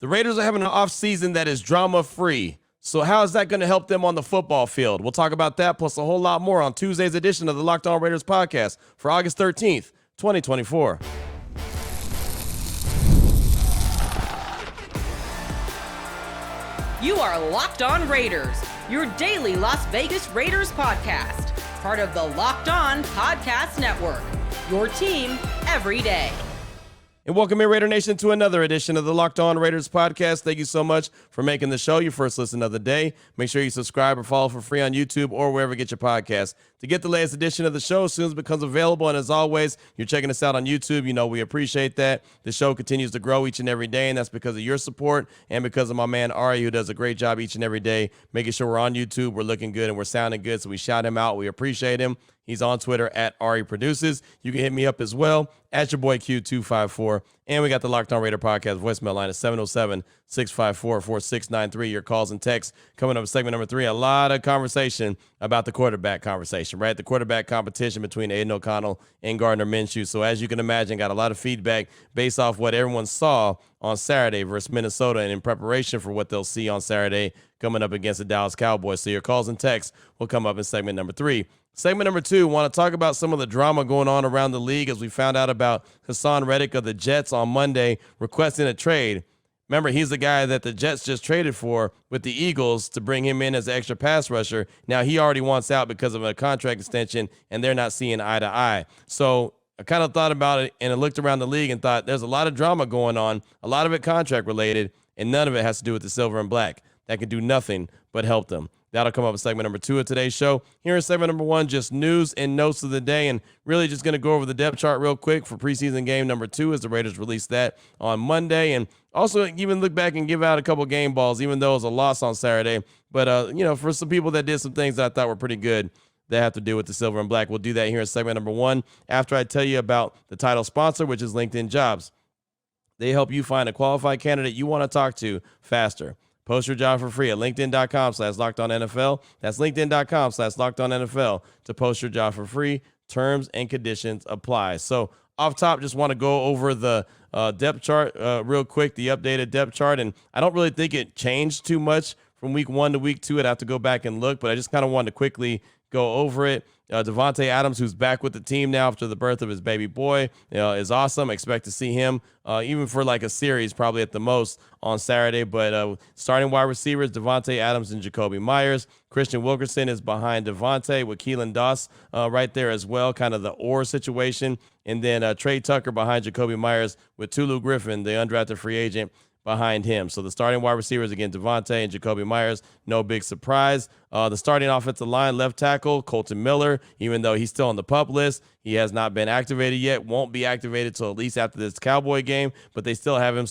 The Raiders are having an offseason that is drama-free. So how is that going to help them on the football field? We'll talk about that plus a whole lot more on Tuesday's edition of the Locked On Raiders podcast for August 13th, 2024. You are Locked On Raiders, your daily Las Vegas Raiders podcast. Part of the Locked On Podcast Network, your team every day. And welcome in, Raider Nation, to another edition of the Locked On Raiders podcast. Thank you so much for making the show your first listen of the day. Make sure you subscribe or follow for free on YouTube or wherever you get your podcasts to get the latest edition of the show as soon as it becomes available. And as always, you're checking us out on YouTube. You know, we appreciate that. The show continues to grow each and every day, and that's because of your support and because of my man Ari, who does a great job each and every day making sure we're on YouTube, we're looking good, and we're sounding good. So we shout him out. We appreciate him. He's on Twitter at Ari Produces. You can hit me up as well at your boy Q254. And we got the Locked On Raider podcast voicemail line at 707-654-4693. Your calls and texts coming up in segment number 3. A lot of conversation about the quarterback conversation, right? The quarterback competition between Aiden O'Connell and Gardner Minshew. So as you can imagine, got a lot of feedback based off what everyone saw on Saturday versus Minnesota and in preparation for what they'll see on Saturday coming up against the Dallas Cowboys. So your calls and texts will come up in segment number 3. Segment number 2, want to talk about some of the drama going on around the league as we found out about Hassan Ridgell of the Jets on Monday requesting a trade. Remember, he's the guy that the Jets just traded for with the Eagles to bring him in as an extra pass rusher. Now he already wants out because of a contract extension, and they're not seeing eye to eye. So I kind of thought about it, and I looked around the league and thought there's a lot of drama going on, a lot of it contract related, and none of it has to do with the silver and black. That can do nothing but help them. That'll come up in segment number 2 of today's show. Here in segment number 1, just news and notes of the day, and really just going to go over the depth chart real quick for preseason game number 2 as the Raiders released that on Monday, and also even look back and give out a couple game balls, even though it was a loss on Saturday. But, for some people that did some things that I thought were pretty good that have to do with the silver and black, we'll do that here in segment number 1 after I tell you about the title sponsor, which is LinkedIn Jobs. They help you find a qualified candidate you want to talk to faster. Post your job for free at linkedin.com/LockedOnNFL. That's linkedin.com/LockedOnNFL to post your job for free. Terms and conditions apply. So off top, just want to go over the depth chart real quick, the updated depth chart. And I don't really think it changed too much from week 1 to week 2. I'd have to go back and look, but I just kind of wanted to quickly go over it. Devonte Adams, who's back with the team now after the birth of his baby boy, is awesome. Expect to see him even for like a series, probably at the most on Saturday. But starting wide receivers, Devonte Adams and Jacoby Myers. Christian Wilkerson is behind Devonte with Keelan Doss right there as well, kind of the or situation. And then Trey Tucker behind Jacoby Myers with Tulu Griffin, the undrafted free agent, behind him. So the starting wide receivers, again, Devonte and Jacoby Myers, no big surprise. The starting offensive line, left tackle, Colton Miller, even though he's still on the PUP list, he has not been activated yet, won't be activated till at least after this Cowboy game, but they still have him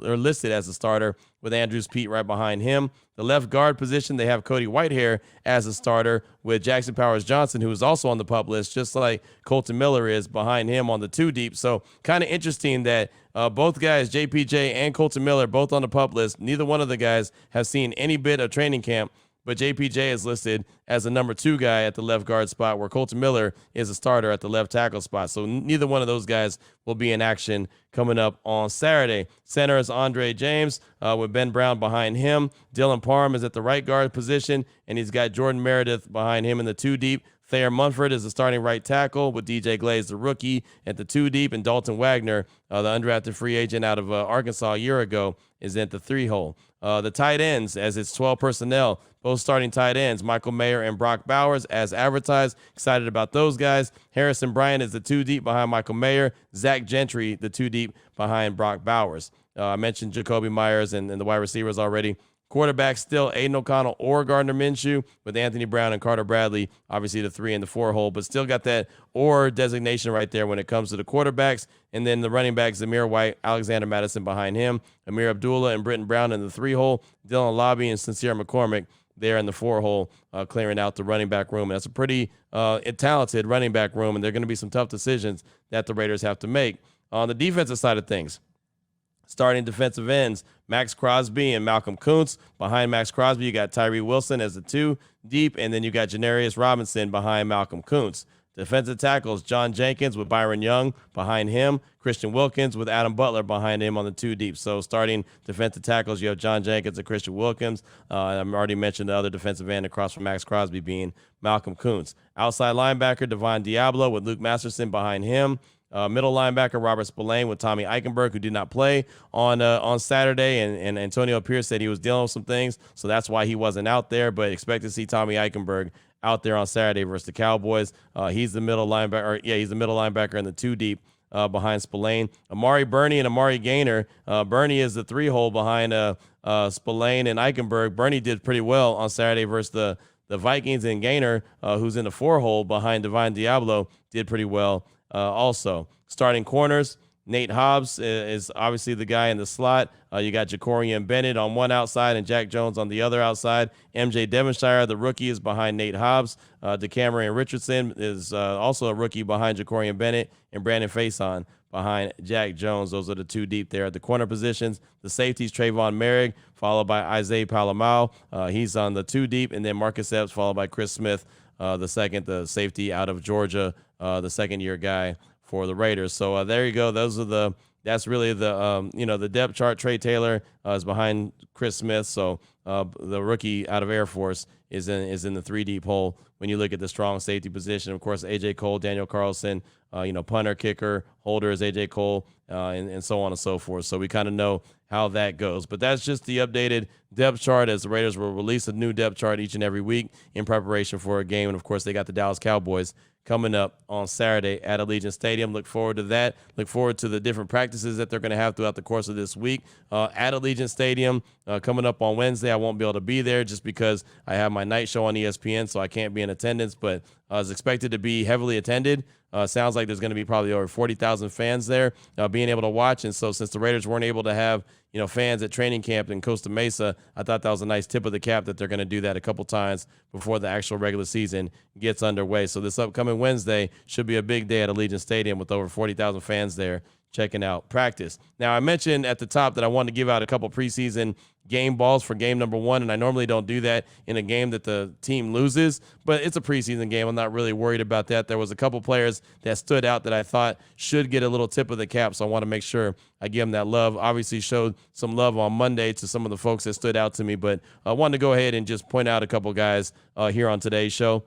or listed as a starter with Andrews Pete right behind him. The left guard position, they have Cody Whitehair as a starter with Jackson Powers-Johnson, who is also on the PUP list, just like Colton Miller is behind him on the 2 deep. So kind of interesting that both guys, JPJ and Colton Miller, both on the PUP list. Neither one of the guys have seen any bit of training camp, but JPJ is listed as the number 2 guy at the left guard spot, where Colton Miller is a starter at the left tackle spot. So neither one of those guys will be in action coming up on Saturday. Center is Andre James with Ben Brown behind him. Dylan Parham is at the right guard position, and he's got Jordan Meredith behind him in the 2 deep. Thayer Munford is the starting right tackle with DJ Glaze, the rookie, at the 2 deep, and Dalton Wagner, the undrafted free agent out of Arkansas a year ago, is at the 3 hole. The tight ends, as it's 12 personnel, both starting tight ends, Michael Mayer and Brock Bowers, as advertised. Excited about those guys. Harrison Bryant is the 2 deep behind Michael Mayer. Zach Gentry, the 2 deep behind Brock Bowers. I mentioned Jacoby Myers and the wide receivers already. Quarterback still Aiden O'Connell or Gardner Minshew with Anthony Brown and Carter Bradley, obviously the 3 and the 4 hole, but still got that or designation right there when it comes to the quarterbacks. And then the running backs, Zamir White, Alexander Madison behind him, Amir Abdullah and Britton Brown in the 3 hole, Dylan Lobby and Sincere McCormick there in the 4 hole, clearing out the running back room. And that's a pretty talented running back room, and there are going to be some tough decisions that the Raiders have to make. On the defensive side of things, starting defensive ends, Max Crosby and Malcolm Kuntz. Behind Max Crosby, you got Tyree Wilson as the 2 deep, and then you got Janarius Robinson behind Malcolm Kuntz. Defensive tackles, John Jenkins with Byron Young behind him. Christian Wilkins with Adam Butler behind him on the 2 deep. So starting defensive tackles, you have John Jenkins and Christian Wilkins. I've already mentioned the other defensive end across from Max Crosby being Malcolm Kuntz. Outside linebacker, Devon Diablo with Luke Masterson behind him. Middle linebacker, Robert Spillane with Tommy Eichenberg, who did not play on Saturday, and Antonio Pierce said he was dealing with some things, so that's why he wasn't out there, but expect to see Tommy Eichenberg out there on Saturday versus the Cowboys. He's the middle linebacker. He's the middle linebacker in the 2 deep behind Spillane. Amari Burney and Amari Gaynor. Burney is the 3-hole behind Spillane and Eichenberg. Burney did pretty well on Saturday versus the Vikings, and Gaynor, who's in the 4-hole behind Devon Diablo, did pretty well also. Starting corners, Nate Hobbs is obviously the guy in the slot. You got Jacorian Bennett on one outside and Jack Jones on the other outside. MJ Devonshire, the rookie, is behind Nate Hobbs. DeCamerion Richardson is also a rookie behind Jacorian Bennett, and Brandon Faison behind Jack Jones. Those are the 2 deep there at the corner positions. The safeties, Trayvon Merrick, followed by Isaiah Palomau. He's on the 2 deep, and then Marcus Epps, followed by Chris Smith, the safety out of Georgia, the second-year guy for the Raiders. So there you go. That's really the depth chart. Trey Taylor is behind Chris Smith. So the rookie out of Air Force is in the 3 deep hole when you look at the strong safety position. Of course, AJ Cole, Daniel Carlson, punter, kicker, holder is AJ Cole, and so on and so forth. So we kind of know how that goes. But that's just the updated depth chart, as the Raiders will release a new depth chart each and every week in preparation for a game. And of course, they got the Dallas Cowboys coming up on Saturday at Allegiant Stadium. Look forward to that. Look forward to the different practices that they're going to have throughout the course of this week at Allegiant Stadium. Coming up on Wednesday, I won't be able to be there just because I have my night show on ESPN, so I can't be in attendance, but I was expected to be heavily attended. Sounds like there's going to be probably over 40,000 fans there being able to watch. And so since the Raiders weren't able to have fans at training camp in Costa Mesa, I thought that was a nice tip of the cap that they're going to do that a couple times before the actual regular season gets underway. So this upcoming Wednesday should be a big day at Allegiant Stadium with over 40,000 fans there checking out practice. Now, I mentioned at the top that I wanted to give out a couple preseason game balls for game number 1, and I normally don't do that in a game that the team loses, but it's a preseason game. I'm not really worried about that. There was a couple players that stood out that I thought should get a little tip of the cap, so I want to make sure I give them that love. Obviously showed some love on Monday to some of the folks that stood out to me, but I wanted to go ahead and just point out a couple guys here on today's show.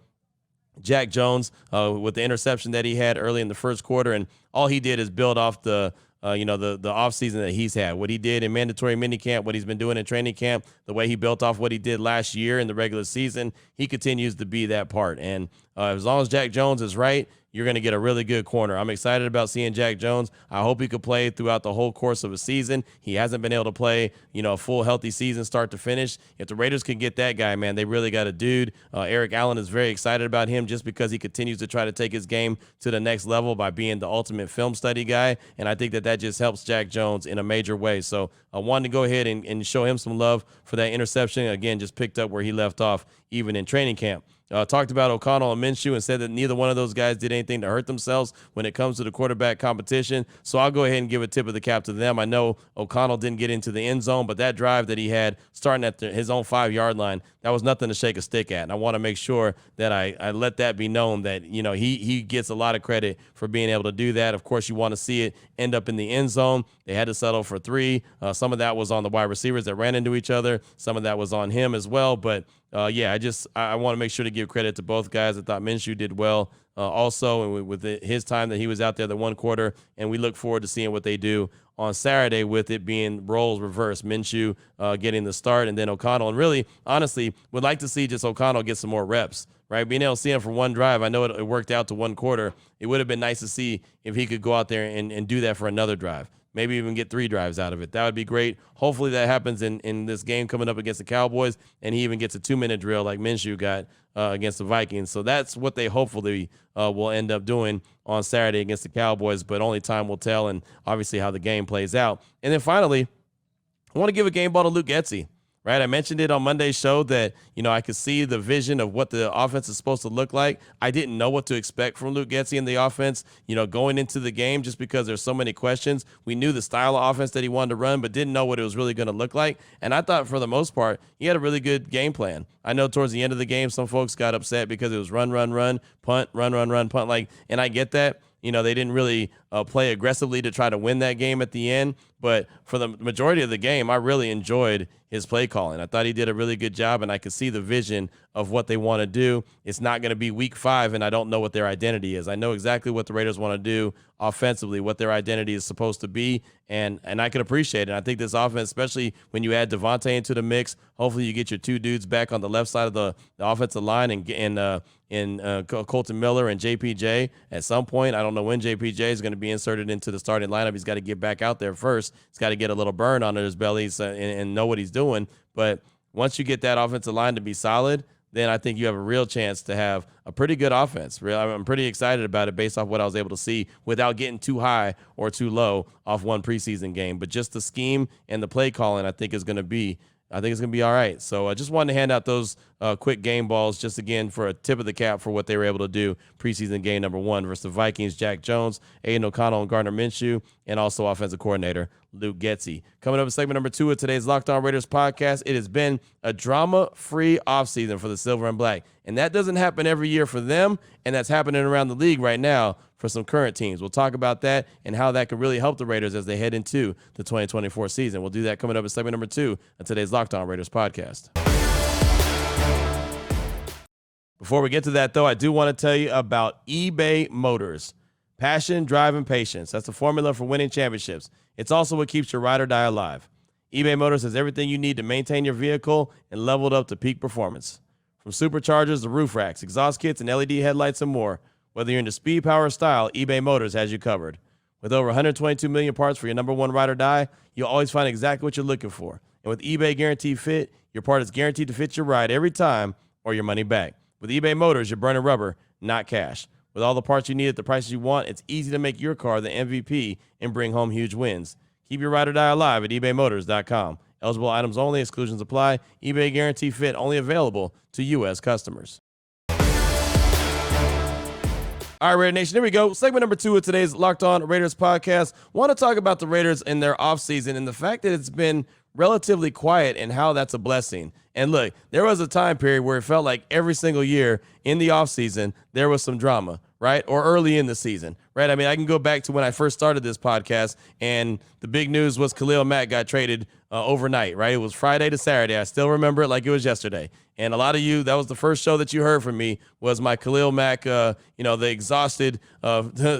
Jack Jones with the interception that he had early in the first quarter, and all he did is build off the offseason that he's had. What he did in mandatory minicamp, what he's been doing in training camp, the way he built off what he did last year in the regular season, he continues to be that part. And as long as Jack Jones is right, you're going to get a really good corner. I'm excited about seeing Jack Jones. I hope he could play throughout the whole course of a season. He hasn't been able to play, a full healthy season start to finish. If the Raiders can get that guy, man, they really got a dude. Eric Allen is very excited about him just because he continues to try to take his game to the next level by being the ultimate film study guy. And I think that just helps Jack Jones in a major way. So I wanted to go ahead and show him some love for that interception. Again, just picked up where he left off even in training camp. Talked about O'Connell and Minshew and said that neither one of those guys did anything to hurt themselves when it comes to the quarterback competition. So I'll go ahead and give a tip of the cap to them. I know O'Connell didn't get into the end zone, but that drive that he had starting at his own 5-yard line, that was nothing to shake a stick at. And I want to make sure that I let that be known that, he gets a lot of credit for being able to do that. Of course, you want to see it end up in the end zone. They had to settle for 3. Some of that was on the wide receivers that ran into each other. Some of that was on him as well. But I want to make sure to give credit to both guys. I thought Minshew did well also, and with his time that he was out there the one quarter, and we look forward to seeing what they do on Saturday with it being roles reversed. Minshew getting the start, and then O'Connell. And really, honestly, would like to see just O'Connell get some more reps, right? Being able to see him for one drive, I know it worked out to one quarter. It would have been nice to see if he could go out there and do that for another drive. Maybe even get 3 drives out of it. That would be great. Hopefully that happens in this game coming up against the Cowboys, and he even gets a 2-minute drill like Minshew got against the Vikings. So that's what they hopefully will end up doing on Saturday against the Cowboys, but only time will tell, and obviously how the game plays out. And then finally, I want to give a game ball to Luke Getsy. right? I mentioned it on Monday's show that, I could see the vision of what the offense is supposed to look like. I didn't know what to expect from Luke Getsy in the offense, going into the game just because there's so many questions. We knew the style of offense that he wanted to run, but didn't know what it was really going to look like. And I thought for the most part, he had a really good game plan. I know towards the end of the game, some folks got upset because it was run, punt, run, punt. And I get that. They didn't really play aggressively to try to win that game at the end. But for the majority of the game, I really enjoyed his play calling. I thought he did a really good job, and I could see the vision of what they want to do. It's not going to be week 5, and I don't know what their identity is. I know exactly what the Raiders want to do offensively, what their identity is supposed to be, and I can appreciate it. And I think this offense, especially when you add Devonte into the mix, hopefully you get your 2 dudes back on the left side of the offensive line and Colton Miller and JPJ at some point. I don't know when JPJ is going to be inserted into the starting lineup. He's got to get back out there first. He's got to get a little burn under his belly and know what he's doing. But once you get that offensive line to be solid, then I think you have a real chance to have a pretty good offense. I'm pretty excited about it based off what I was able to see without getting too high or too low off one preseason game. But just the scheme and the play calling, I think it's going to be all right. So I just wanted to hand out those quick game balls just, again, for a tip of the cap for what they were able to do preseason game number 1 versus the Vikings, Jack Jones, Aiden O'Connell, and Gardner Minshew, and also offensive coordinator Luke Getsy. Coming up in segment number 2 of today's Locked On Raiders podcast, it has been a drama-free offseason for the Silver and Black. And that doesn't happen every year for them, and that's happening around the league right now for some current teams. We'll talk about that and how that could really help the Raiders as they head into the 2024 season. We'll do that coming up in segment number 2 of today's Locked On Raiders podcast. Before we get to that, though, I do want to tell you about eBay Motors. Passion, drive, and patience. That's the formula for winning championships. It's also what keeps your ride or die alive. eBay Motors has everything you need to maintain your vehicle and level it up to peak performance. From superchargers to roof racks, exhaust kits, and LED headlights and more. Whether you're into speed, power, or style, eBay Motors has you covered. With over 122 million parts for your number one ride or die, you'll always find exactly what you're looking for. And with eBay Guaranteed Fit, your part is guaranteed to fit your ride every time or your money back. With eBay Motors, you're burning rubber, not cash. With all the parts you need at the prices you want, it's easy to make your car the MVP and bring home huge wins. Keep your ride or die alive at ebaymotors.com. Eligible items only. Exclusions apply. eBay Guarantee Fit only available to U.S. customers. All right, Raider Nation, here we go. Segment number 2 of today's Locked On Raiders podcast. Want to talk about the Raiders in their offseason and the fact that it's been relatively quiet and how that's a blessing. And look, there was a time period where it felt like every single year in the offseason, there was some drama, right? Or early in the season, right? I mean, I can go back to when I first started this podcast, and the big news was Khalil Mack got traded overnight, right? It was Friday to Saturday. I still remember it like it was yesterday. And a lot of you, that was the first show that you heard from me, was my Khalil Mack, the exhausted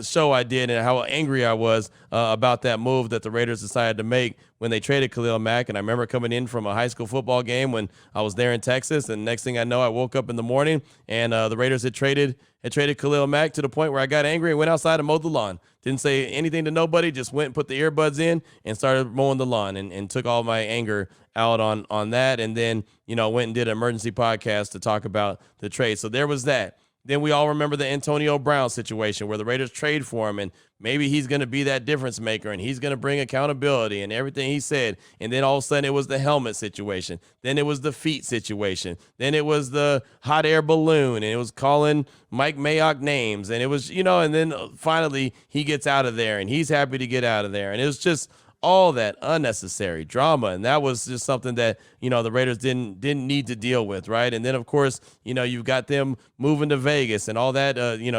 show I did and how angry I was about that move that the Raiders decided to make when they traded Khalil Mack. And I remember coming in from a high school football game when I was there in Texas, and next thing I know, I woke up in the morning and the Raiders had traded Khalil Mack to the point where I got angry and went outside and mowed the lawn. Didn't say anything to nobody, just went and put the earbuds in and started mowing the lawn and took all my anger out on that. And then, went and did an emergency podcast to talk about the trade. So there was that. Then we all remember the Antonio Brown situation where the Raiders trade for him, and maybe he's going to be that difference maker, and he's going to bring accountability and everything he said. And then all of a sudden it was the helmet situation. Then it was the feet situation. Then it was the hot air balloon, and it was calling Mike Mayock names. And it was, and then finally he gets out of there, and he's happy to get out of there. And it was just all that unnecessary drama. And that was just something that, the Raiders didn't need to deal with, right? And then, of course, you've got them moving to Vegas and all that,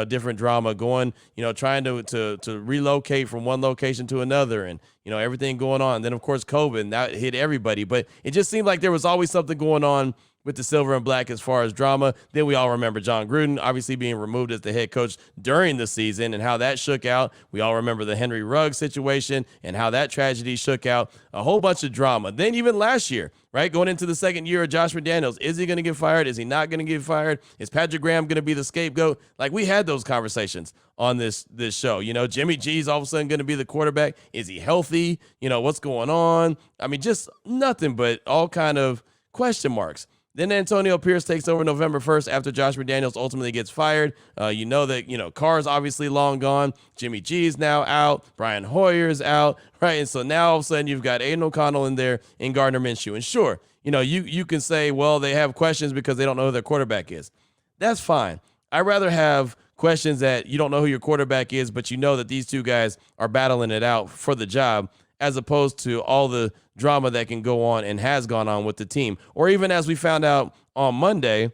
different drama going, trying to relocate from one location to another and, everything going on. And then, of course, COVID, and that hit everybody. But it just seemed like there was always something going on with the Silver and Black as far as drama. Then we all remember John Gruden obviously being removed as the head coach during the season and how that shook out. We all remember the Henry Ruggs situation and how that tragedy shook out. A whole bunch of drama. Then even last year, right, going into the second year of Josh McDaniels, is he going to get fired? Is he not going to get fired? Is Patrick Graham going to be the scapegoat? Like, we had those conversations on this show. Jimmy G's all of a sudden going to be the quarterback. Is he healthy? What's going on? I mean, just nothing but all kind of question marks. Then Antonio Pierce takes over November 1st after Josh McDaniels ultimately gets fired. You know that, Carr's obviously long gone. Jimmy G's now out. Brian Hoyer's out, right? And so now all of a sudden you've got Aiden O'Connell in there and Gardner Minshew. And sure, you can say, well, they have questions because they don't know who their quarterback is. That's fine. I'd rather have questions that you don't know who your quarterback is, but you know that these two guys are battling it out for the job, as opposed to all the drama that can go on and has gone on with the team. Or even as we found out on Monday,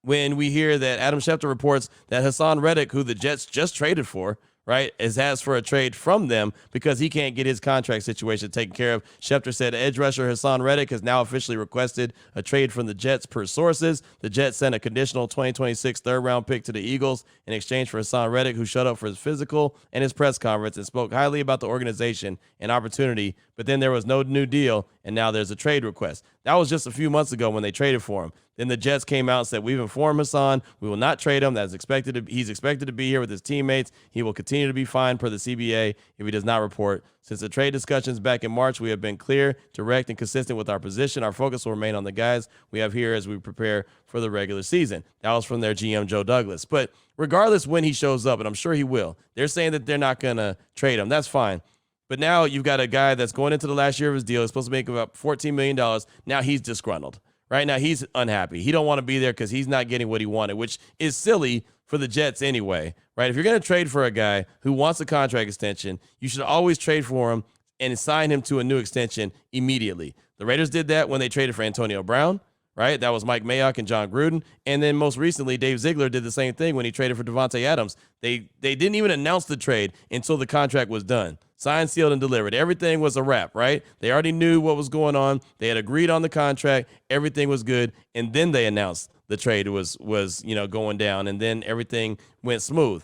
when we hear that Adam Schefter reports that Hassan Ridgell, who the Jets just traded for, right, is asked for a trade from them because he can't get his contract situation taken care of. Schefter said edge rusher Hassan Ridgell has now officially requested a trade from the Jets per sources. The Jets sent a conditional 2026 third-round pick to the Eagles in exchange for Hassan Ridgell, who showed up for his physical and his press conference and spoke highly about the organization and opportunity, but then there was no new deal, and now there's a trade request. That was just a few months ago when they traded for him. Then the Jets came out and said, we've informed Hassan, we will not trade him. He's expected to be here with his teammates. He will continue to be fined per the CBA if he does not report. Since the trade discussions back in March, we have been clear, direct, and consistent with our position. Our focus will remain on the guys we have here as we prepare for the regular season. That was from their GM, Joe Douglas. But regardless when he shows up, and I'm sure he will, they're saying that they're not going to trade him. That's fine. But now you've got a guy that's going into the last year of his deal. He's supposed to make about $14 million. Now he's disgruntled. Right now, he's unhappy. He don't want to be there because he's not getting what he wanted, which is silly for the Jets anyway, right? If you're going to trade for a guy who wants a contract extension, you should always trade for him and sign him to a new extension immediately. The Raiders did that when they traded for Antonio Brown, right? That was Mike Mayock and John Gruden. And then most recently, Dave Ziegler did the same thing when he traded for Devonte Adams. They didn't even announce the trade until the contract was done. Signed, sealed, and delivered. Everything was a wrap, right? They already knew what was going on. They had agreed on the contract. Everything was good. And then they announced the trade was going down. And then everything went smooth.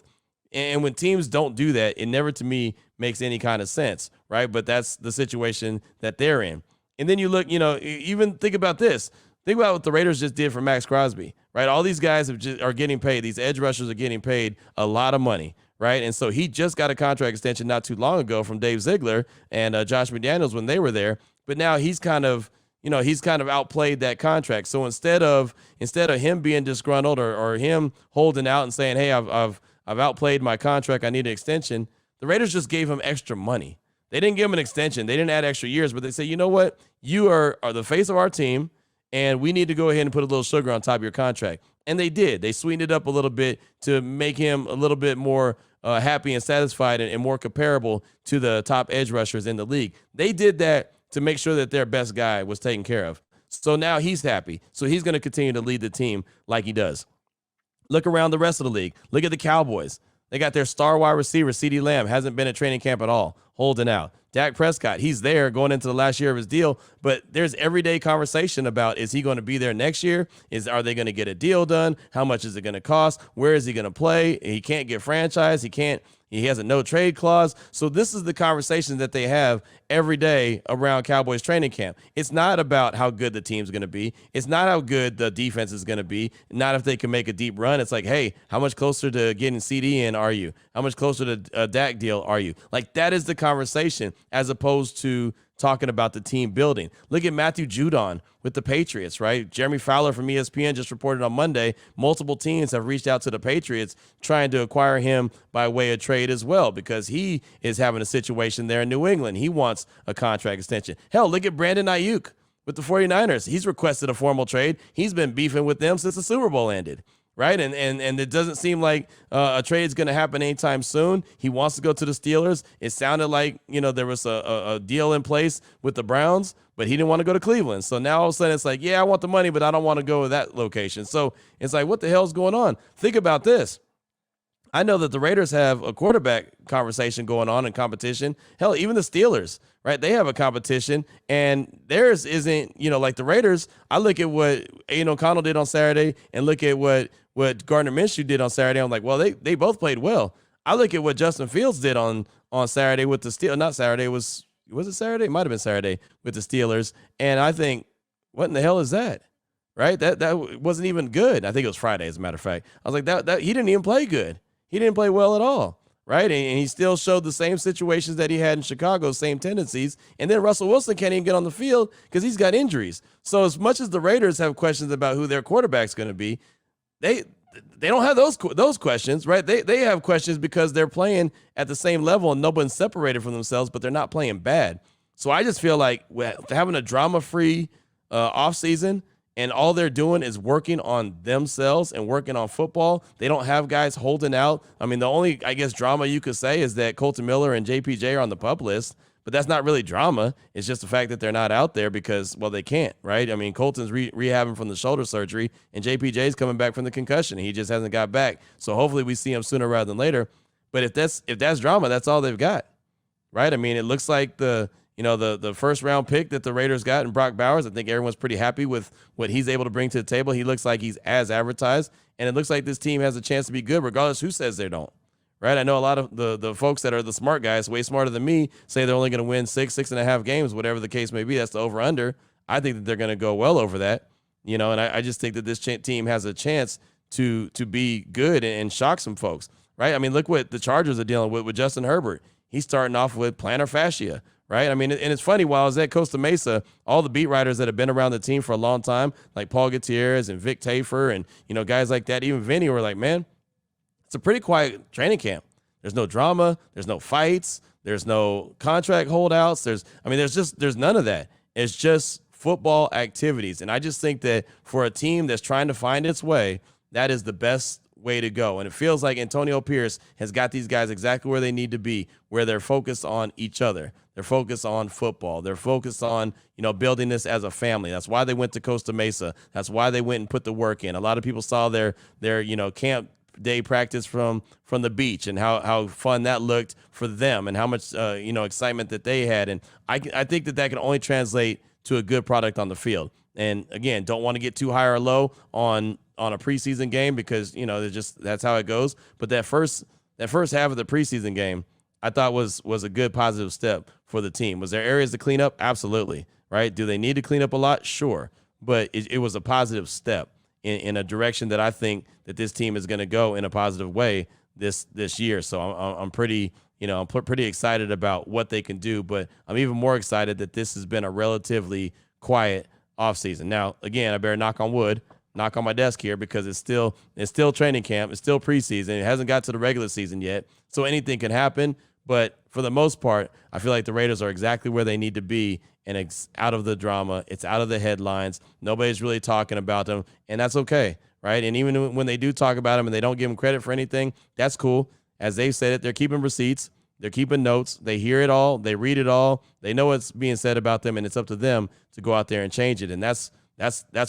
And when teams don't do that, it never, to me, makes any kind of sense, right? But that's the situation that they're in. And then you look, even think about this. Think about what the Raiders just did for Max Crosby, right? All these guys are getting paid. These edge rushers are getting paid a lot of money. Right. And so he just got a contract extension not too long ago from Dave Ziegler and Josh McDaniels when they were there. But now he's kind of outplayed that contract. So instead of him being disgruntled or him holding out and saying, hey, I've outplayed my contract, I need an extension, the Raiders just gave him extra money. They didn't give him an extension. They didn't add extra years, but they say, you know what? You are the face of our team, and we need to go ahead and put a little sugar on top of your contract. And they did. They sweetened it up a little bit to make him a little bit more happy and satisfied and more comparable to the top edge rushers in the league. They did that to make sure that their best guy was taken care of. So now he's happy. So he's going to continue to lead the team like he does. Look around the rest of the league. Look at the Cowboys. They got their star wide receiver, CeeDee Lamb, hasn't been at training camp at all, holding out. Dak Prescott, he's there going into the last year of his deal, but there's everyday conversation about, is he going to be there next year? Are they going to get a deal done? How much is it going to cost? Where is he going to play? He can't get franchised. He has a no trade clause. So this is the conversation that they have every day around Cowboys training camp. It's not about how good the team's going to be. It's not how good the defense is going to be. Not if they can make a deep run. It's like, hey, how much closer to getting CD in are you? How much closer to a Dak deal are you? Like, that is the conversation as opposed to talking about the team building. Look at Matthew Judon with the Patriots, right? Jeremy Fowler from ESPN just reported on Monday, multiple teams have reached out to the Patriots trying to acquire him by way of trade as well, because he is having a situation there in New England. He wants a contract extension. Hell, look at Brandon Ayuk with the 49ers. He's requested a formal trade. He's been beefing with them since the Super Bowl ended. Right. And it doesn't seem like a trade is going to happen anytime soon. He wants to go to the Steelers. It sounded like, there was a deal in place with the Browns, but he didn't want to go to Cleveland. So now all of a sudden it's like, yeah, I want the money, but I don't want to go to that location. So it's like, what the hell's going on? Think about this. I know that the Raiders have a quarterback conversation going on in competition. Hell, even the Steelers, right? They have a competition, and theirs isn't, like the Raiders. I look at what Aiden O'Connell did on Saturday and look at what Gardner Minshew did on Saturday. I'm like, well, they both played well. I look at what Justin Fields did on Saturday with the Steelers. Not Saturday. Was it Saturday? It might have been Saturday with the Steelers. And I think, what in the hell is that? Right? That wasn't even good. I think it was Friday, as a matter of fact. I was like, that he didn't even play good. He didn't play well at all. right? And he still showed the same situations that he had in Chicago, same tendencies. And then Russell Wilson can't even get on the field because he's got injuries. So as much as the Raiders have questions about who their quarterback's going to be, they don't have those questions, right? They have questions because they're playing at the same level and nobody's separated from themselves, but they're not playing bad. So I just feel like having a drama-free offseason, and all they're doing is working on themselves and working on football. They don't have guys holding out. I mean, the only, I guess, drama you could say is that Colton Miller and JPJ are on the PUP list, but that's not really drama. It's just the fact that they're not out there because, well, they can't, right? I mean, Colton's rehabbing from the shoulder surgery, and JPJ's coming back from the concussion. He just hasn't got back. So hopefully we see him sooner rather than later. But if that's drama, that's all they've got, right? I mean, it looks like the first round pick that the Raiders got in Brock Bowers. I think everyone's pretty happy with what he's able to bring to the table. He looks like he's as advertised, and it looks like this team has a chance to be good regardless who says they don't, right? I know a lot of the folks that are the smart guys, way smarter than me, say they're only going to win 6.5 games, whatever the case may be. That's the over-under. I think that they're going to go well over that, and I just think that this team has a chance to be good and shock some folks, right? I mean, look what the Chargers are dealing with Justin Herbert. He's starting off with plantar fascia. Right. I mean, and it's funny, while I was at Costa Mesa, all the beat writers that have been around the team for a long time, like Paul Gutierrez and Vic Tafer and, guys like that, even Vinny, were like, man, it's a pretty quiet training camp. There's no drama. There's no fights. There's no contract holdouts. There's none of that. It's just football activities. And I just think that for a team that's trying to find its way, that is the best way to go. And it feels like Antonio Pierce has got these guys exactly where they need to be, where they're focused on each other. They're focused on football. They're focused on, building this as a family. That's why they went to Costa Mesa. That's why they went and put the work in. A lot of people saw their camp day practice from the beach and how fun that looked for them and how much, excitement that they had. And I think that can only translate to a good product on the field. And again, don't want to get too high or low on a preseason game because, that's how it goes. But that first half of the preseason game, I thought was a good positive step for the team. Was there areas to clean up? Absolutely. Right. Do they need to clean up a lot? Sure. But it was a positive step in a direction that I think that this team is going to go in a positive way this year. So I'm pretty excited about what they can do, but I'm even more excited that this has been a relatively quiet offseason. Now, again, I better knock on wood, knock on my desk here because it's still training camp. It's still preseason. It hasn't got to the regular season yet. So anything can happen. But for the most part, I feel like the Raiders are exactly where they need to be, and it's out of the drama. It's out of the headlines. Nobody's really talking about them, and that's okay, right? And even when they do talk about them and they don't give them credit for anything, that's cool. As they've said it, they're keeping receipts. They're keeping notes. They hear it all. They read it all. They know what's being said about them, and it's up to them to go out there and change it. And that's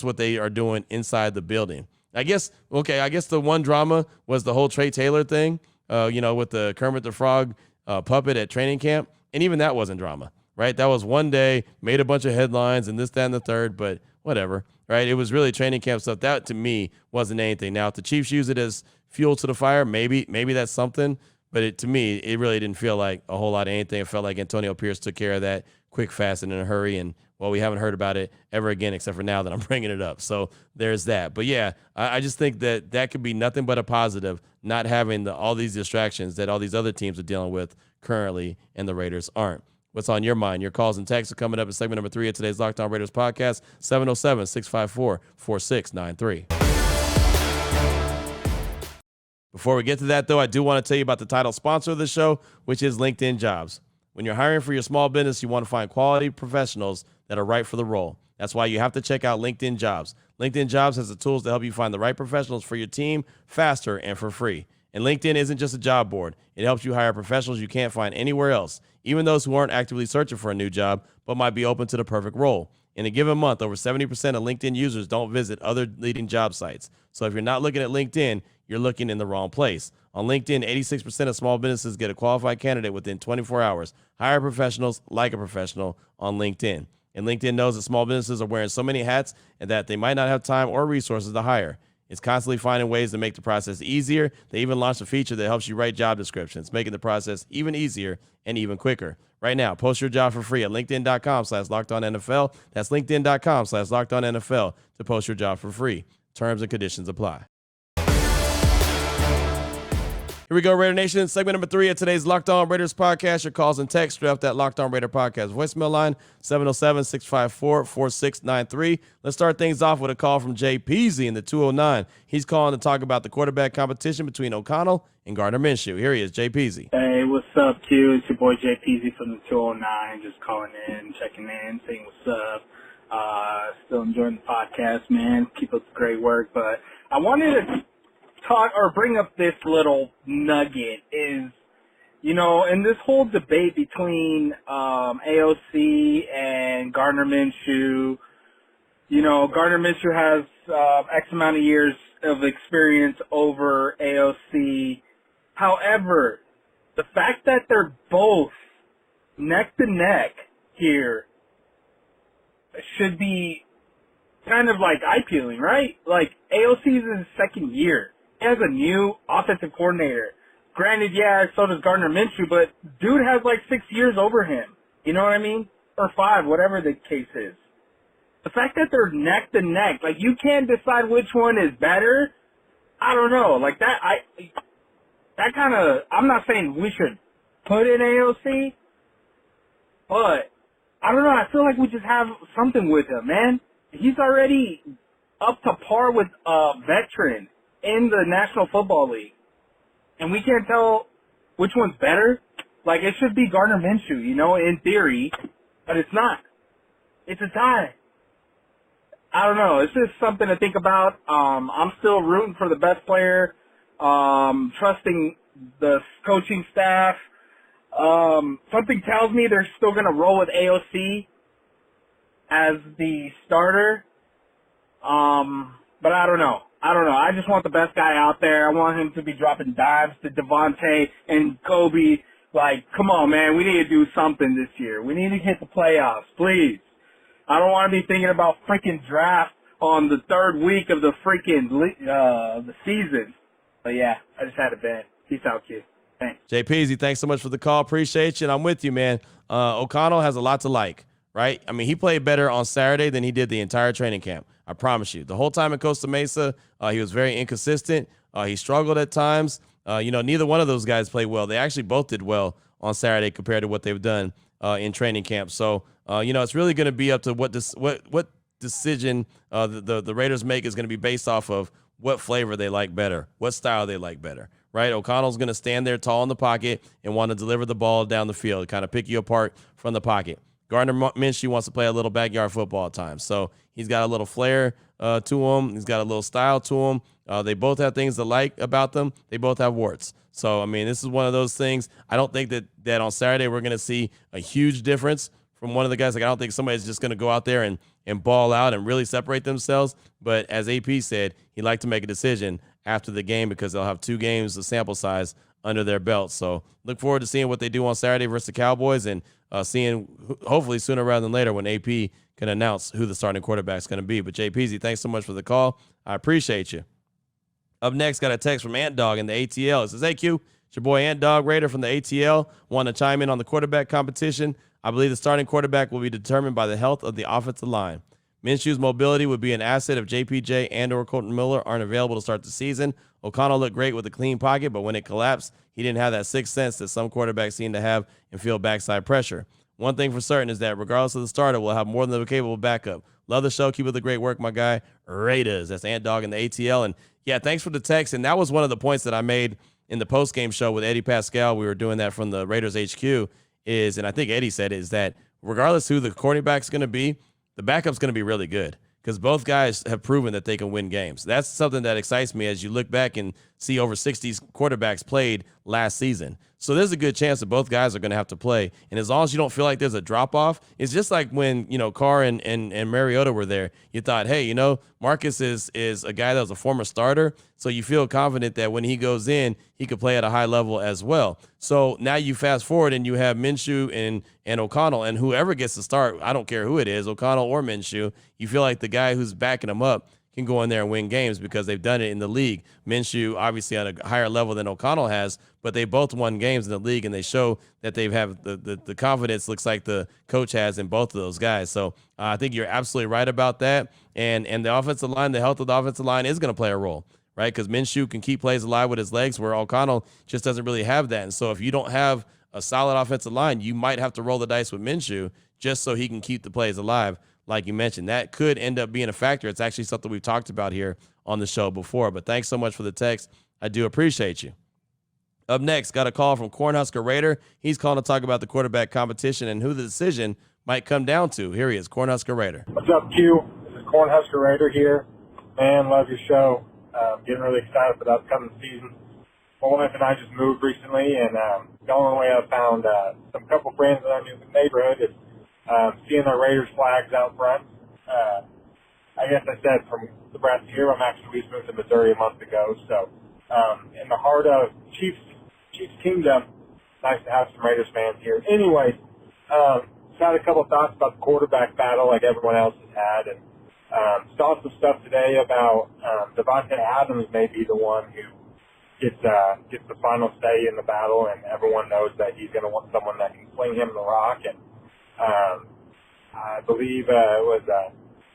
what they are doing inside the building. I guess the one drama was the whole Trey Taylor thing, with the Kermit the Frog puppet at training camp. And even that wasn't drama, right? That was one day, made a bunch of headlines and this, that, and the third, but whatever, right? It was really training camp stuff. That, to me, wasn't anything. Now, if the Chiefs use it as fuel to the fire, maybe that's something. But to me, it really didn't feel like a whole lot of anything. It felt like Antonio Pierce took care of that quick, fast, and in a hurry. And, well, we haven't heard about it ever again except for now that I'm bringing it up. So there's that. But, yeah, I just think that could be nothing but a positive, not having all these distractions that all these other teams are dealing with currently, and the Raiders aren't. What's on your mind? Your calls and texts are coming up in segment number 3 of today's Locked On Raiders podcast, 707-654-4693. Before we get to that, though, I do want to tell you about the title sponsor of the show, which is LinkedIn Jobs. When you're hiring for your small business, you want to find quality professionals that are right for the role. That's why you have to check out LinkedIn Jobs. LinkedIn Jobs has the tools to help you find the right professionals for your team faster and for free. And LinkedIn isn't just a job board. It helps you hire professionals you can't find anywhere else, even those who aren't actively searching for a new job but might be open to the perfect role. In a given month, over 70% of LinkedIn users don't visit other leading job sites. So if you're not looking at LinkedIn, you're looking in the wrong place. On LinkedIn, 86% of small businesses get a qualified candidate within 24 hours. Hire professionals like a professional on LinkedIn. And LinkedIn knows that small businesses are wearing so many hats and that they might not have time or resources to hire. It's constantly finding ways to make the process easier. They even launched a feature that helps you write job descriptions, making the process even easier and even quicker. Right now, post your job for free at linkedin.com/LockedOnNFL. That's linkedin.com/LockedOnNFL to post your job for free. Terms and conditions apply. Here we go, Raider Nation. Segment number 3 of today's Locked On Raiders podcast. Your calls and texts throughout that Locked On Raider podcast voicemail line, 707-654-4693. Let's start things off with a call from Jay Peasy in the 209. He's calling to talk about the quarterback competition between O'Connell and Gardner Minshew. Here he is, Jay Peasy. Hey, what's up, Q? It's your boy Jay Peasy from the 209. Just calling in, checking in, saying what's up. Still enjoying the podcast, man. Keep up the great work. But I wanted to talk or bring up this little nugget is, in this whole debate between AOC and Gardner Minshew, Gardner Minshew has X amount of years of experience over AOC. However, the fact that they're both neck to neck here should be kind of like eye-peeling, right? Like, AOC is in his second year. He has a new offensive coordinator. Granted, yeah, so does Gardner Minshew, but dude has like 6 years over him. You know what I mean? Or 5, whatever the case is. The fact that they're neck to neck, like you can't decide which one is better. I don't know. Like that kind of, I'm not saying we should put in AOC, but I don't know. I feel like we just have something with him, man. He's already up to par with a veteran in the National Football League. And we can't tell which one's better. Like, it should be Gardner Minshew, in theory, but it's not. It's a tie. I don't know. It's just something to think about. I'm still rooting for the best player, trusting the coaching staff. Something tells me they're still going to roll with AOC as the starter. But I don't know. I just want the best guy out there. I want him to be dropping dives to Devonte and Kobe. Like, come on, man. We need to do something this year. We need to hit the playoffs, please. I don't want to be thinking about freaking draft on the third week of the freaking the season. But yeah, I just had to vent. Peace out, kid. Thanks. Jay Peasy, thanks so much for the call. Appreciate you. And I'm with you, man. O'Connell has a lot to like, right? I mean, he played better on Saturday than he did the entire training camp. I promise you. The whole time at Costa Mesa, he was very inconsistent. He struggled at times. Neither one of those guys played well. They actually both did well on Saturday compared to what they've done in training camp. So, it's really going to be up to what decision the Raiders make is going to be based off of what flavor they like better, what style they like better, right? O'Connell's going to stand there tall in the pocket and want to deliver the ball down the field, kind of pick you apart from the pocket. Gardner Minshew wants to play a little backyard football at times. So he's got a little flair to him. He's got a little style to him. They both have things to like about them. They both have warts. So, I mean, this is one of those things. I don't think that on Saturday we're going to see a huge difference from one of the guys. Like, I don't think somebody's just going to go out there and ball out and really separate themselves. But as AP said, he'd like to make a decision after the game because they'll have 2 games of sample size under their belt. So look forward to seeing what they do on Saturday versus the Cowboys and seeing hopefully sooner rather than later when AP can announce who the starting quarterback is going to be. But Jay Peasy, thanks so much for the call. I appreciate you. Up next, got a text from Ant Dog in the ATL. It says, hey, Q, it's your boy Ant Dog Raider from the ATL. Want to chime in on the quarterback competition. I believe the starting quarterback will be determined by the health of the offensive line. Minshew's mobility would be an asset if JPJ and or Colton Miller aren't available to start the season. O'Connell looked great with a clean pocket, but when it collapsed, he didn't have that sixth sense that some quarterbacks seem to have and feel backside pressure. One thing for certain is that regardless of the starter, we'll have more than a capable backup. Love the show. Keep up the great work, my guy. Raiders. That's Ant Dog in the ATL. And, yeah, thanks for the text. And that was one of the points that I made in the postgame show with Eddie Pascal. We were doing that from the Raiders HQ is, and I think Eddie said, is that regardless who the quarterback's going to be, the backup's going to be really good because both guys have proven that they can win games. That's something that excites me as you look back and see over 60 quarterbacks played last season. So there's a good chance that both guys are going to have to play. And as long as you don't feel like there's a drop-off, it's just like when, Carr and Mariota were there. You thought, hey, Marcus is a guy that was a former starter, so you feel confident that when he goes in, he could play at a high level as well. So now you fast forward and you have Minshew and O'Connell, and whoever gets to start, I don't care who it is, O'Connell or Minshew, you feel like the guy who's backing him up can go in there and win games because they've done it in the league. Minshew obviously at a higher level than O'Connell has, but they both won games in the league, and they show that they have the confidence looks like the coach has in both of those guys. So I think you're absolutely right about that. And the offensive line, the health of the offensive line is going to play a role, right? Because Minshew can keep plays alive with his legs, where O'Connell just doesn't really have that. And so if you don't have a solid offensive line, you might have to roll the dice with Minshew just so he can keep the plays alive, like you mentioned. That could end up being a factor. It's actually something we've talked about here on the show before. But thanks so much for the text. I do appreciate you. Up next, got a call from Cornhusker Raider. He's calling to talk about the quarterback competition and who the decision might come down to. Here he is, Cornhusker Raider. What's up, Q? This is Cornhusker Raider here. Man, love your show. Getting really excited for the upcoming season. My wife and I just moved recently, and the only way I found some couple friends that I knew in the neighborhood is seeing their Raiders flags out front. I guess I said from Nebraska here, we just moved to Missouri a month ago, so in the heart of Chiefs Kingdom, nice to have some Raiders fans here. Anyways, just had a couple of thoughts about the quarterback battle like everyone else has had, and saw some stuff today about Devonte Adams may be the one who gets the final say in the battle, and everyone knows that he's going to want someone that can sling him the rock. And I believe it was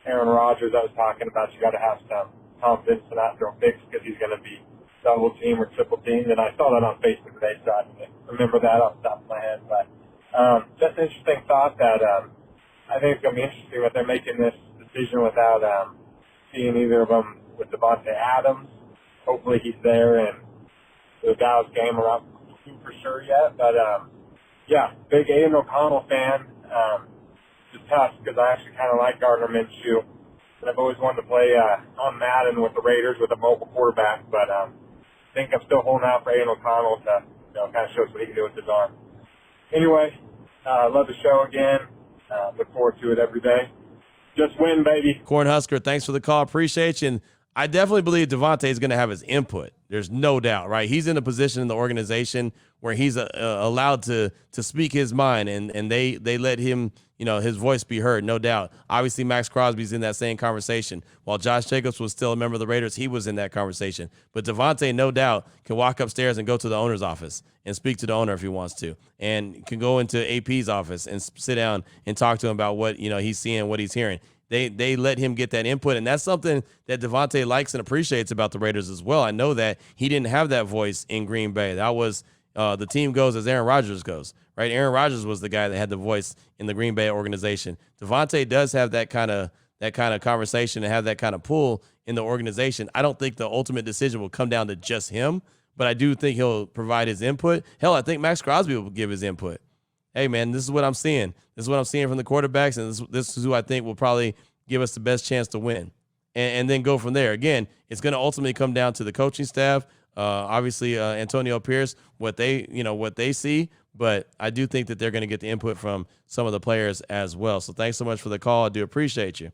Aaron Rodgers that was talking about you got to have some confidence in that throw picks because he's going to be double team or triple teamed. And I saw that on Facebook today, so I didn't remember that off the top of my head. But just an interesting thought that I think it's going to be interesting that they're making this decision without seeing either of them with Devonte Adams. Hopefully he's there, and the Dallas game are not for sure yet. But, yeah, big Aiden O'Connell fan. It's tough because I actually kind of like Gardner Minshew. And I've always wanted to play on Madden with the Raiders with a mobile quarterback. But I think I'm still holding out for Aiden O'Connell to kind of show us what he can do with his arm. Anyway, love the show again. Look forward to it every day. Just win, baby. Cornhusker, thanks for the call. Appreciate you. And I definitely believe Devonte is going to have his input. There's no doubt, right? He's in a position in the organization where he's allowed to speak his mind, and they let him, his voice be heard, no doubt. Obviously, Max Crosby's in that same conversation. While Josh Jacobs was still a member of the Raiders, he was in that conversation. But Devonte, no doubt, can walk upstairs and go to the owner's office and speak to the owner if he wants to, and can go into AP's office and sit down and talk to him about what he's seeing, what he's hearing. They let him get that input, and that's something that Devonte likes and appreciates about the Raiders as well. I know that he didn't have that voice in Green Bay. That was the team goes as Aaron Rodgers goes, right? Aaron Rodgers was the guy that had the voice in the Green Bay organization. Devonte does have that kind of conversation and have that kind of pull in the organization. I don't think the ultimate decision will come down to just him, but I do think he'll provide his input. Hell, I think Max Crosby will give his input. Hey, man, this is what I'm seeing. This is what I'm seeing from the quarterbacks, and this is who I think will probably give us the best chance to win, and then go from there. Again, it's going to ultimately come down to the coaching staff, obviously Antonio Pierce, what they see, but I do think that they're going to get the input from some of the players as well. So thanks so much for the call. I do appreciate you.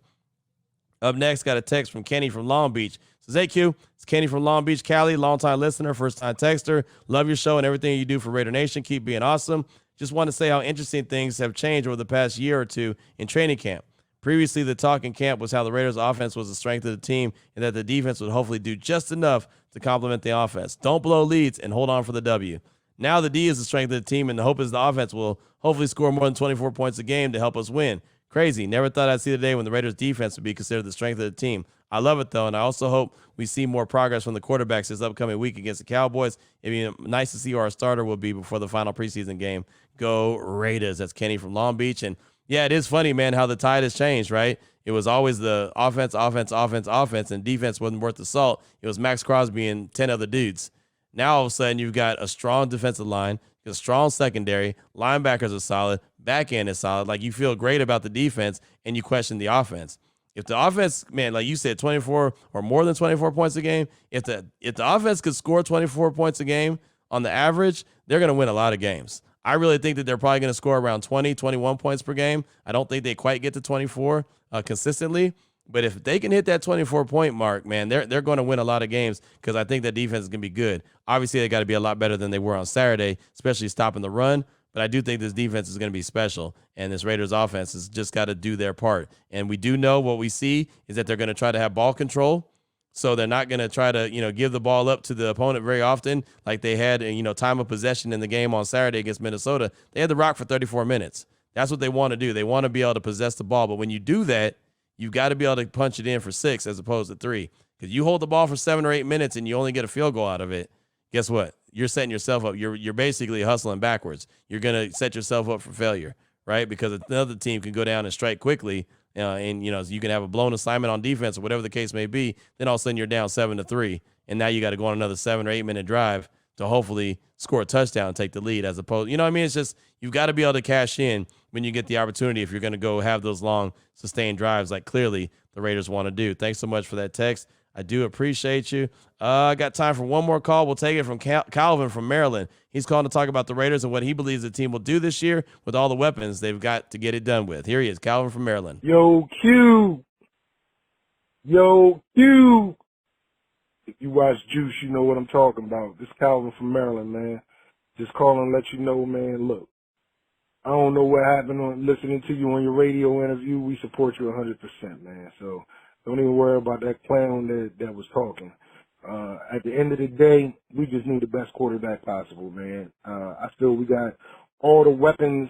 Up next, got a text from Kenny from Long Beach. It says, hey, Q, it's Kenny from Long Beach, Cali, longtime listener, first-time texter. Love your show and everything you do for Raider Nation. Keep being awesome. Just want to say how interesting things have changed over the past year or two in training camp. Previously, the talk in camp was how the Raiders' offense was the strength of the team and that the defense would hopefully do just enough to complement the offense. Don't blow leads and hold on for the W. Now the D is the strength of the team, and the hope is the offense will hopefully score more than 24 points a game to help us win. Crazy. Never thought I'd see the day when the Raiders' defense would be considered the strength of the team. I love it, though, and I also hope we see more progress from the quarterbacks this upcoming week against the Cowboys. It'd be nice to see who our starter will be before the final preseason game. Go Raiders. That's Kenny from Long Beach. And yeah, it is funny, man, how the tide has changed, right? It was always the offense, and defense wasn't worth the salt. It was Max Crosby and 10 other dudes. Now, all of a sudden, you've got a strong defensive line, a strong secondary, linebackers are solid, back end is solid. Like, you feel great about the defense, and you question the offense. If the offense, man, like you said, 24 or more than 24 points a game, if the offense could score 24 points a game on the average, they're going to win a lot of games. I really think that they're probably going to score around 20, 21 points per game. I don't think they quite get to 24 consistently. But if they can hit that 24-point mark, man, they're going to win a lot of games because I think that defense is going to be good. Obviously, they got to be a lot better than they were on Saturday, especially stopping the run. But I do think this defense is going to be special, and this Raiders offense has just got to do their part. And we do know what we see is that they're going to try to have ball control. So they're not going to try to, give the ball up to the opponent very often like they had, time of possession in the game on Saturday against Minnesota. They had the rock for 34 minutes. That's what they want to do. They want to be able to possess the ball. But when you do that, you've got to be able to punch it in for 6 as opposed to 3. Because you hold the ball for 7 or 8 minutes and you only get a field goal out of it, guess what? You're setting yourself up. You're basically hustling backwards. You're going to set yourself up for failure, right? Because another team can go down and strike quickly, and you can have a blown assignment on defense or whatever the case may be. Then all of a sudden you're down 7-3, and now you got to go on another 7 or 8 minute drive to hopefully score a touchdown and take the lead, as opposed, you know what I mean? It's just, you've got to be able to cash in when you get the opportunity if you're going to go have those long sustained drives like clearly the Raiders want to do. Thanks so much for that text. I do appreciate you. I got time for one more call. We'll take it from Calvin from Maryland. He's calling to talk about the Raiders and what he believes the team will do this year with all the weapons they've got to get it done with. Here he is, Calvin from Maryland. Yo, Q. Yo, Q. If you watch Juice, you know what I'm talking about. This Calvin from Maryland, man. Just calling and let you know, man, look. I don't know what happened on listening to you on your radio interview. We support you 100%, man. So don't even worry about that clown that was talking. At the end of the day, we just need the best quarterback possible, man. I feel we got all the weapons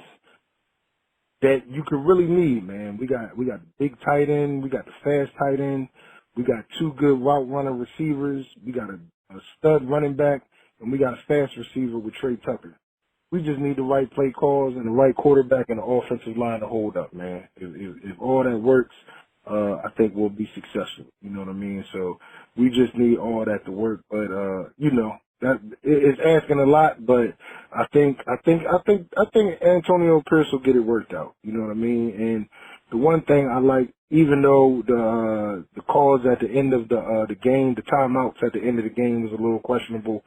that you could really need, man. We got the big tight end, we got the fast tight end, we got 2 good route runner receivers, we got a stud running back, and we got a fast receiver with Trey Tucker. We just need the right play calls and the right quarterback and the offensive line to hold up, man. If all that works, I think we'll be successful. You know what I mean? So we just need all that to work. But that it's asking a lot. But I think Antonio Pierce will get it worked out. You know what I mean? And the one thing I like, even though the calls at the end of the game, the timeouts at the end of the game was a little questionable.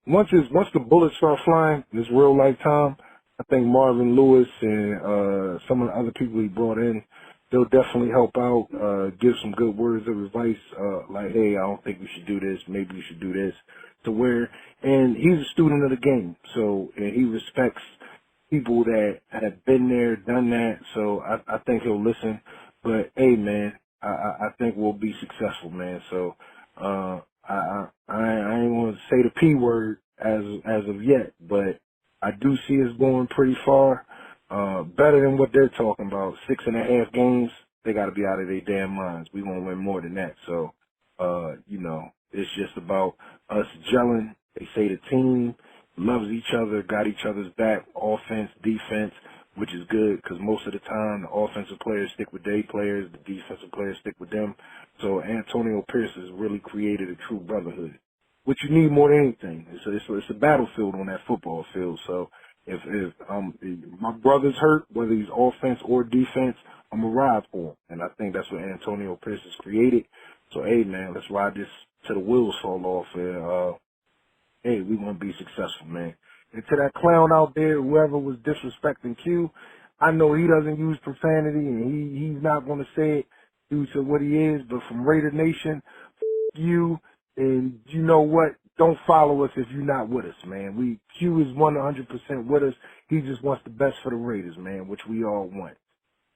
Once the bullets start flying, this real life time, I think Marvin Lewis and some of the other people he brought in, they'll definitely help out, give some good words of advice, like, hey, I don't think we should do this, maybe we should do this, and he's a student of the game, so, and he respects people that have been there, done that, so I think he'll listen, but hey, man, I think we'll be successful, man, so, I ain't want to say the P word as of yet, but I do see us going pretty far, better than what they're talking about. 6.5 games, they got to be out of their damn minds. We want to win more than that. So, it's just about us gelling. They say the team loves each other, got each other's back, offense, defense, which is good because most of the time the offensive players stick with their players, the defensive players stick with them. So Antonio Pierce has really created a true brotherhood, which you need more than anything. It's a battlefield on that football field. So if my brother's hurt, whether he's offense or defense, I'm going to ride for him. And I think that's what Antonio Pierce has created. So, hey, man, let's ride this till the wheels fall off. And, hey, we want to be successful, man. And to that clown out there, whoever was disrespecting Q, I know he doesn't use profanity, and he's not going to say it due to what he is, but from Raider Nation, you, and you know what? Don't follow us if you're not with us, man. Q is 100% with us. He just wants the best for the Raiders, man, which we all want.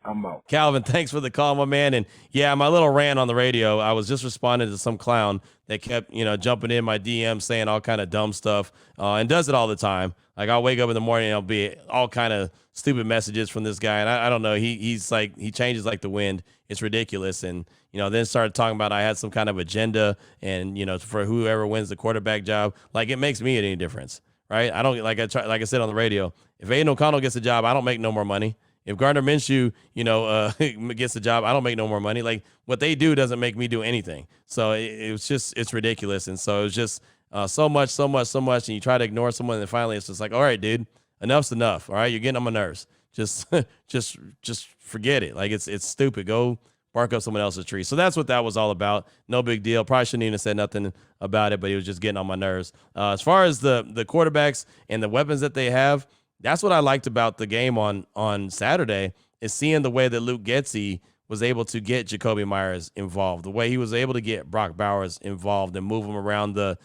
I'm out. Calvin, thanks for the call, my man. And yeah, my little rant on the radio, I was just responding to some clown that kept, jumping in my DM saying all kind of dumb stuff, and does it all the time. Like, I'll wake up in the morning and I'll be all kind of stupid messages from this guy. And I don't know. He's like, he changes like the wind. It's ridiculous. And, then started talking about I had some kind of agenda and, for whoever wins the quarterback job, like, it makes me any difference, right? I don't, like I said on the radio, if Aiden O'Connell gets a job, I don't make no more money. If Gardner Minshew, gets the job, I don't make no more money. Like, what they do doesn't make me do anything. So it's ridiculous. And so it was just so much. And you try to ignore someone, and then finally it's just like, all right, dude, enough's enough. All right, you're getting on my nerves. Just forget it. Like, it's stupid. Go bark up someone else's tree. So that's what that was all about. No big deal. Probably shouldn't even have said nothing about it, but he was just getting on my nerves. As far as the quarterbacks and the weapons that they have, that's what I liked about the game on Saturday, is seeing the way that Luke Getsy was able to get Jacoby Myers involved, the way he was able to get Brock Bowers involved and move him around the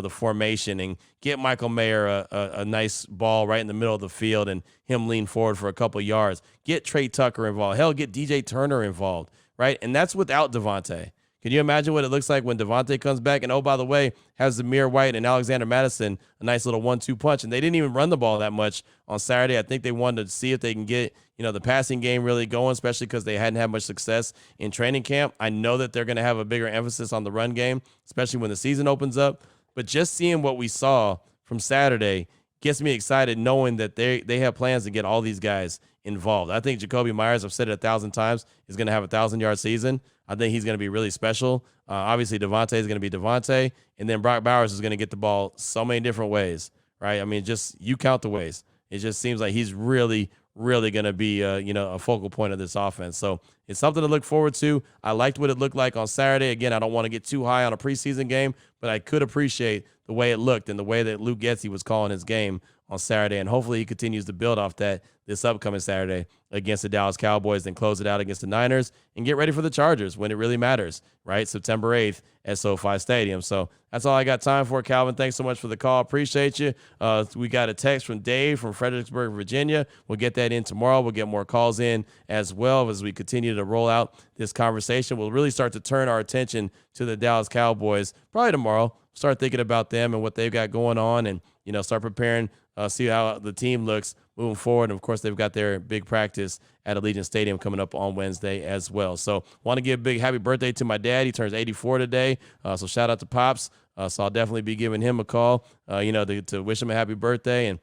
formation and get Michael Mayer a nice ball right in the middle of the field and him lean forward for a couple yards, get Trey Tucker involved, hell, get DJ Turner involved, right? And that's without Devonte. Can you imagine what it looks like when Devonte comes back? And, oh, by the way, has Zamir White and Alexander Madison a nice little 1-2 punch. And they didn't even run the ball that much on Saturday. I think they wanted to see if they can get, the passing game really going, especially because they hadn't had much success in training camp. I know that they're going to have a bigger emphasis on the run game, especially when the season opens up. But just seeing what we saw from Saturday gets me excited, knowing that they have plans to get all these guys involved. I think Jacoby Myers, I've said it 1,000 times, is going to have a 1,000-yard season. I think he's going to be really special. Obviously, Devonte is going to be Devonte, and then Brock Bowers is going to get the ball so many different ways, right? I mean, just you count the ways. It just seems like he's really, really going to be, a focal point of this offense. So it's something to look forward to. I liked what it looked like on Saturday. Again, I don't want to get too high on a preseason game, but I could appreciate the way it looked and the way that Luke Getsy was calling his game on Saturday, and hopefully he continues to build off that this upcoming Saturday against the Dallas Cowboys, then close it out against the Niners and get ready for the Chargers when it really matters, right? September 8th at SoFi Stadium. So that's all I got time for, Calvin. Thanks so much for the call. Appreciate you. We got a text from Dave from Fredericksburg, Virginia. We'll get that in tomorrow. We'll get more calls in as well as we continue to roll out this conversation. We'll really start to turn our attention to the Dallas Cowboys probably tomorrow. Start thinking about them and what they've got going on, and start preparing, see how the team looks moving forward. And of course, they've got their big practice at Allegiant Stadium coming up on Wednesday as well. So want to give a big happy birthday to my dad. He turns 84 today. So shout out to Pops. So I'll definitely be giving him a call, to wish him a happy birthday. And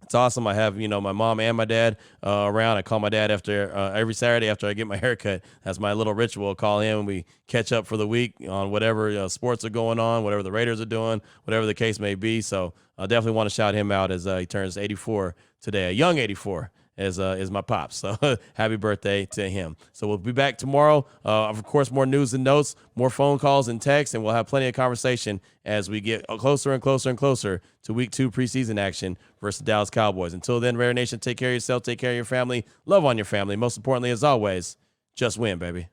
it's awesome. I have, my mom and my dad around. I call my dad after every Saturday after I get my haircut. That's my little ritual. Call him and we catch up for the week on whatever sports are going on, whatever the Raiders are doing, whatever the case may be. So I definitely want to shout him out as he turns 84 today, a young 84. Is my pops. So happy birthday to him. So we'll be back tomorrow. Of course, more news and notes, more phone calls and texts, and we'll have plenty of conversation as we get closer and closer and closer to week 2 preseason action versus the Dallas Cowboys. Until then, Raider Nation, take care of yourself, take care of your family, love on your family. Most importantly, as always, just win, baby.